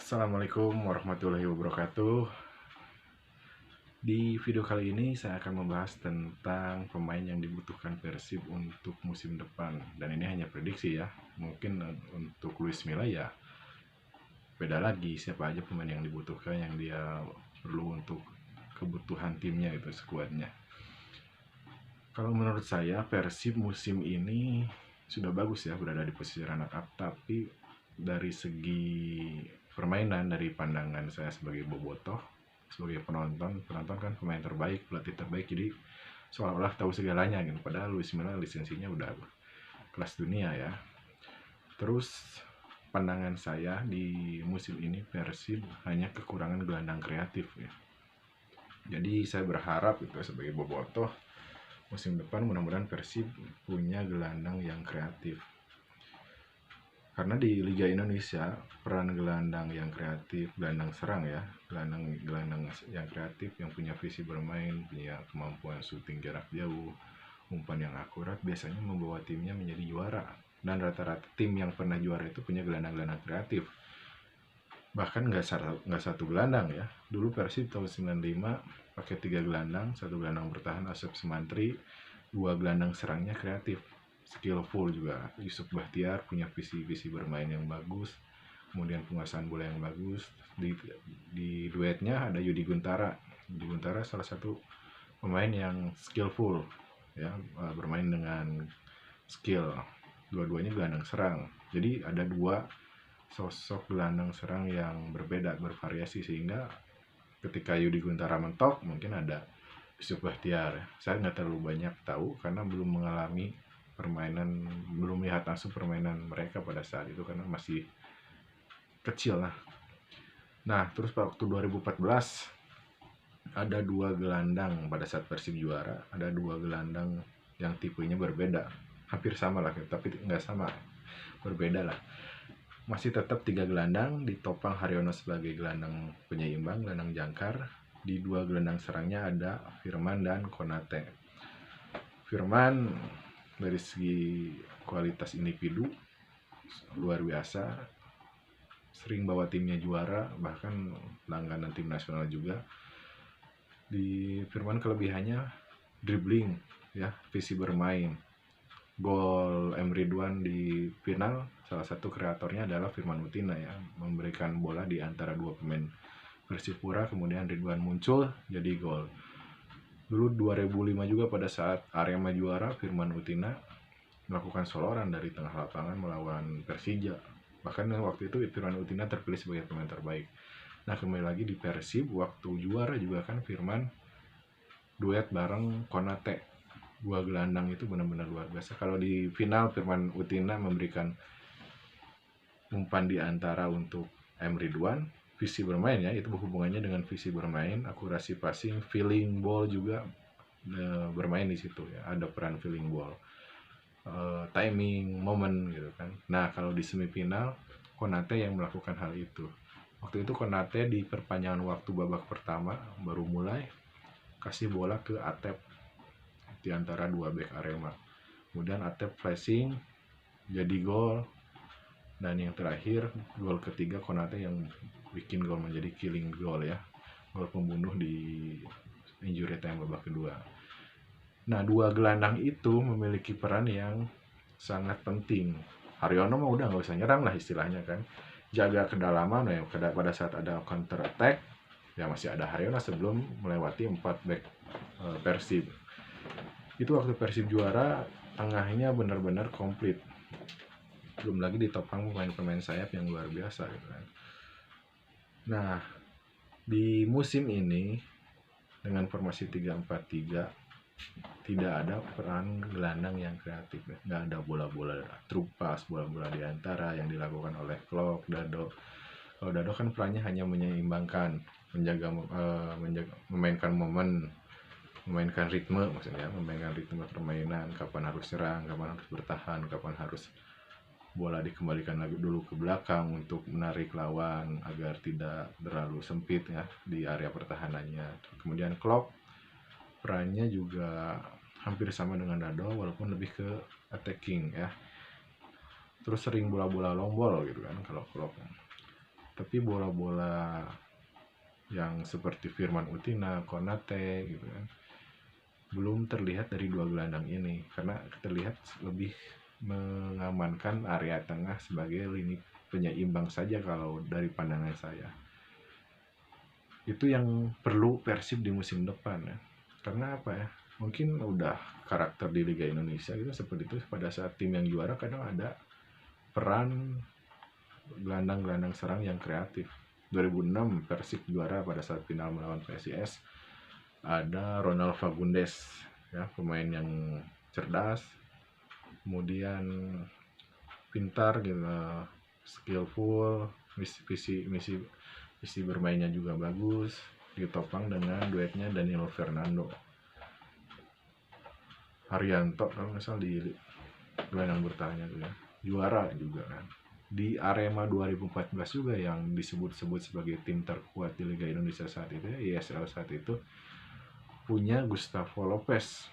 Assalamualaikum warahmatullahi wabarakatuh. Di video kali ini saya akan membahas tentang pemain yang dibutuhkan Persib untuk musim depan. Dan ini hanya prediksi ya. Mungkin untuk Luis Milla ya beda lagi, siapa aja pemain yang dibutuhkan, yang dia perlu untuk kebutuhan timnya itu, skuadnya. Kalau menurut saya Persib musim ini sudah bagus ya, berada di posisi runner up. Tapi dari segi permainan, dari pandangan saya sebagai bobotoh, sebagai penonton kan pemain terbaik, pelatih terbaik, jadi seolah-olah tahu segalanya gitu. Padahal Luis Milla lisensinya udah kelas dunia ya. Terus pandangan saya di musim ini Persib hanya kekurangan gelandang kreatif ya. Jadi saya berharap itu sebagai bobotoh, musim depan mudah-mudahan Persib punya gelandang yang kreatif. Karena di Liga Indonesia peran gelandang yang kreatif, gelandang serang ya, gelandang yang kreatif, yang punya visi bermain, punya kemampuan syuting jarak jauh, umpan yang akurat, biasanya membawa timnya menjadi juara. Dan rata-rata tim yang pernah juara itu punya gelandang-gelandang kreatif. Bahkan nggak satu gelandang ya. Dulu Persib tahun 95 pakai 3 gelandang, 1 gelandang bertahan Asep Sumantri, 2 gelandang serangnya kreatif, skillful juga. Yusuf Bahtiar punya visi bermain yang bagus, kemudian penguasaan bola yang bagus. Di duetnya ada Yudi Guntara. Yudi Guntara salah satu pemain yang skillful ya, bermain dengan skill. Dua-duanya gelandang serang. Jadi ada dua sosok gelandang serang yang berbeda, bervariasi, sehingga ketika Yudi Guntara mentok mungkin ada Yusuf Bahtiar. Saya nggak terlalu banyak tahu karena belum mengalami permainan, belum lihat langsung permainan mereka pada saat itu karena masih kecil lah. Nah, terus waktu 2014 ada 2 gelandang pada saat Persib juara, ada 2 gelandang yang tipenya berbeda, hampir sama lah, tapi nggak sama, berbeda lah. Masih tetap 3 gelandang, ditopang Haryono sebagai gelandang penyeimbang, gelandang jangkar. Di 2 gelandang serangnya ada Firman dan Konate. Firman dari segi kualitas individu luar biasa, sering bawa timnya juara, bahkan langganan tim nasional juga. Di Firman kelebihannya dribbling ya, visi bermain. Gol Ridwan di final, salah satu kreatornya adalah Firman Utina ya, memberikan bola di antara 2 pemain Persipura, kemudian Ridwan muncul jadi gol. Dulu 2005 juga pada saat Arema juara, Firman Utina melakukan soloran dari tengah lapangan melawan Persija. Bahkan waktu itu Firman Utina terpilih sebagai pemain terbaik. Nah, kembali lagi di Persib waktu juara juga kan Firman duet bareng Konate. 2 gelandang itu benar-benar luar biasa. Kalau di final Firman Utina memberikan umpan di antara untuk Ridwan, visi bermain ya, itu hubungannya dengan visi bermain, akurasi passing, feeling ball juga bermain di situ ya, ada peran feeling ball, timing, momen gitu kan. Nah, kalau di semifinal Konate yang melakukan hal itu. Waktu itu Konate di perpanjangan waktu babak pertama baru mulai kasih bola ke Atep di antara 2 bek Arema. Kemudian Atep flashing jadi gol. Dan yang terakhir gol ketiga Konate yang bikin gol menjadi killing goal ya, gol pembunuh di injury time babak kedua. Nah, 2 gelandang itu memiliki peran yang sangat penting. Haryono mah udah nggak usah nyerang lah istilahnya kan, jaga kedalaman ya, pada saat ada counter attack ya masih ada Haryono sebelum melewati 4 back Persib. Itu waktu Persib juara, tengahnya benar-benar komplit, belum lagi ditopang pemain-pemain sayap yang luar biasa gitu kan. Nah, di musim ini dengan formasi 3-4-3 tidak ada peran gelandang yang kreatif ya. Nggak ada bola-bola true pass, bola-bola di antara yang dilakukan oleh Klok, Dado. Kalau Dado kan perannya hanya menyeimbangkan, memainkan momen, memainkan ritme, maksudnya memainkan ritme permainan, kapan harus serang, kapan harus bertahan, kapan harus bola dikembalikan lagi dulu ke belakang untuk menarik lawan agar tidak terlalu sempit ya di area pertahanannya. Kemudian Klok perannya juga hampir sama dengan Dado, walaupun lebih ke attacking ya. Terus sering bola-bola long ball gitu kan kalau Klok. tapi bola-bola yang seperti Firman Utina, Konate gitu kan, belum terlihat dari dua gelandang ini, karena terlihat lebih mengamankan area tengah sebagai lini penyeimbang saja kalau dari pandangan saya. Itu yang perlu Persib di musim depan ya. Karena apa ya? Mungkin udah karakter di Liga Indonesia gitu seperti itu, pada saat tim yang juara kadang ada peran gelandang-gelandang serang yang kreatif. 2006 Persib juara pada saat final melawan PSIS, ada Ronald Fagundes ya, pemain yang cerdas, kemudian pintar gitu, skillful, misi bermainnya juga bagus, ditopang dengan duetnya Danilo Fernando Haryanto kalau nggak salah di gelandang bertahannya tuh ya, juara juga kan. Di Arema 2014 juga yang disebut-sebut sebagai tim terkuat di Liga Indonesia saat itu ya, ISL saat itu, punya Gustavo Lopez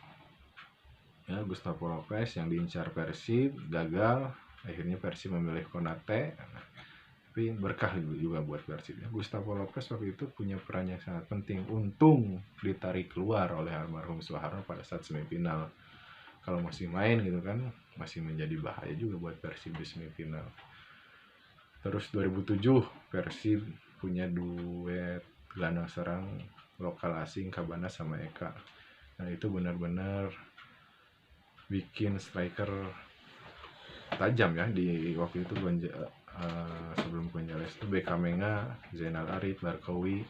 ya, Gustavo Lopez yang diincar Persib, gagal, akhirnya Persib memilih Konate, tapi berkah juga buat Persib ya. Gustavo Lopez waktu itu punya peran yang sangat penting, untung ditarik keluar oleh almarhum Soeharto pada saat semifinal. Kalau masih main gitu kan, masih menjadi bahaya juga buat Persib di semifinal. Terus 2007 Persib punya duet gelandang serang lokal asing, Cabana sama Eka. Nah itu benar-benar bikin striker tajam ya di waktu itu. Sebelum Gonzales itu Bekamenga, Zainal Arif, Barkawi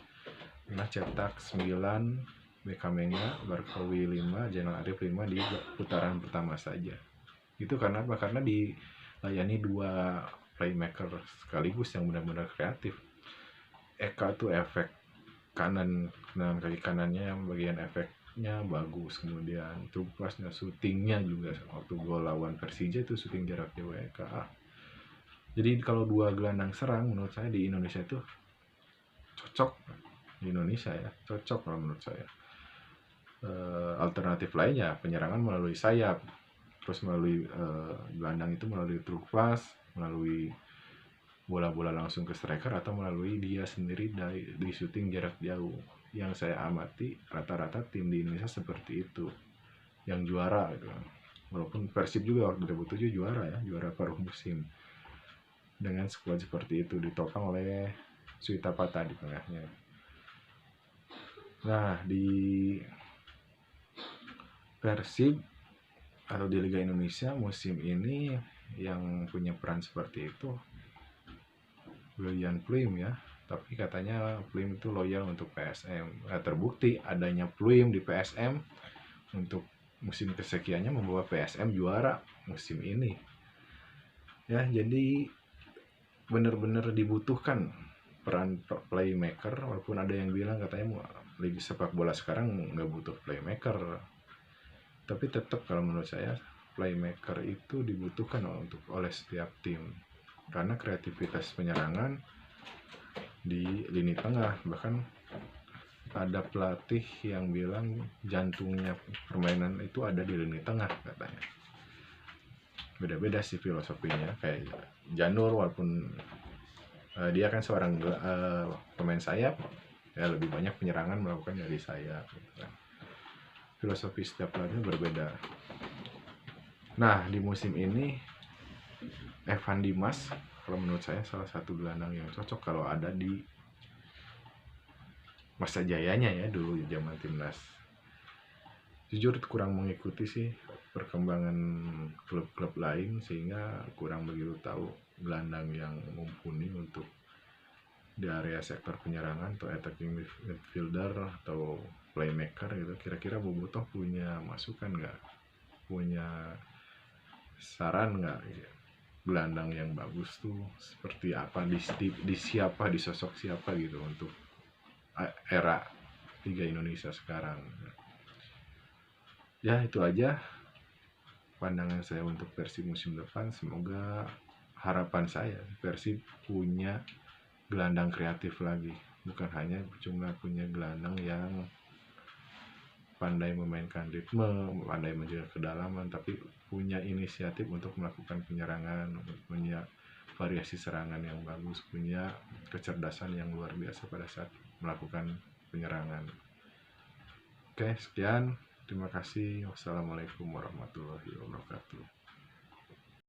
pernah cetak 9, Bekamenga, Barkawi 5, Zainal Arif 5 di putaran pertama saja. Itu karena apa? Karena dilayani dua playmaker sekaligus yang benar-benar kreatif. Eka tuh efek kanan kaki kanannya yang bagian efeknya bagus, kemudian tupasnya, syutingnya juga waktu gol lawan Persija itu syuting jarak jauh Eka. Jadi kalau dua gelandang serang menurut saya di Indonesia itu cocok, di Indonesia ya cocok kalau menurut saya. Alternatif lainnya penyerangan melalui sayap, terus melalui gelandang itu melalui truk pas, melalui bola-bola langsung ke striker, atau melalui dia sendiri di syuting jarak jauh. Yang saya amati rata-rata tim di Indonesia seperti itu yang juara gitu. Walaupun Persib juga waktu 2007 juara ya, juara paruh musim dengan skuad seperti itu, ditopang oleh Suitapata di tengahnya. Nah di Persib atau di Liga Indonesia musim ini yang punya peran seperti itu William Pluim ya, tapi katanya Pluim itu loyal untuk PSM. Nah, terbukti adanya Pluim di PSM untuk musim kesekiannya membawa PSM juara musim ini ya. Jadi benar-benar dibutuhkan peran playmaker, walaupun ada yang bilang katanya liga sepak bola sekarang nggak butuh playmaker, tapi tetap kalau menurut saya playmaker itu dibutuhkan oleh setiap tim, karena kreativitas penyerangan di lini tengah. Bahkan ada pelatih yang bilang jantungnya permainan itu ada di lini tengah katanya. Beda-beda sih filosofinya, kayak Janur walaupun dia kan seorang pemain sayap ya, lebih banyak penyerangan melakukan dari sayap gitu kan. Filosofi setiap pelatih berbeda. Nah di musim ini Evan Dimas kalau menurut saya salah satu gelandang yang cocok kalau ada di masa jayanya ya, dulu zaman timnas. Jujur kurang mengikuti sih perkembangan klub-klub lain, sehingga kurang begitu tahu gelandang yang mumpuni untuk di area sektor penyerangan atau attacking midfielder atau playmaker gitu. Kira-kira Bobotoh punya masukan nggak, punya saran nggak gelandang yang bagus tuh seperti apa, di siapa, di sosok siapa gitu untuk era Liga Indonesia sekarang. Ya itu aja pandangan saya untuk Persib musim depan. Semoga, harapan saya Persib punya gelandang kreatif lagi, bukan hanya cuma punya gelandang yang pandai memainkan ritme, pandai menjaga kedalaman, tapi punya inisiatif untuk melakukan penyerangan, punya variasi serangan yang bagus, punya kecerdasan yang luar biasa pada saat melakukan penyerangan. Oke, sekian. Terima kasih. Wassalamualaikum warahmatullahi wabarakatuh.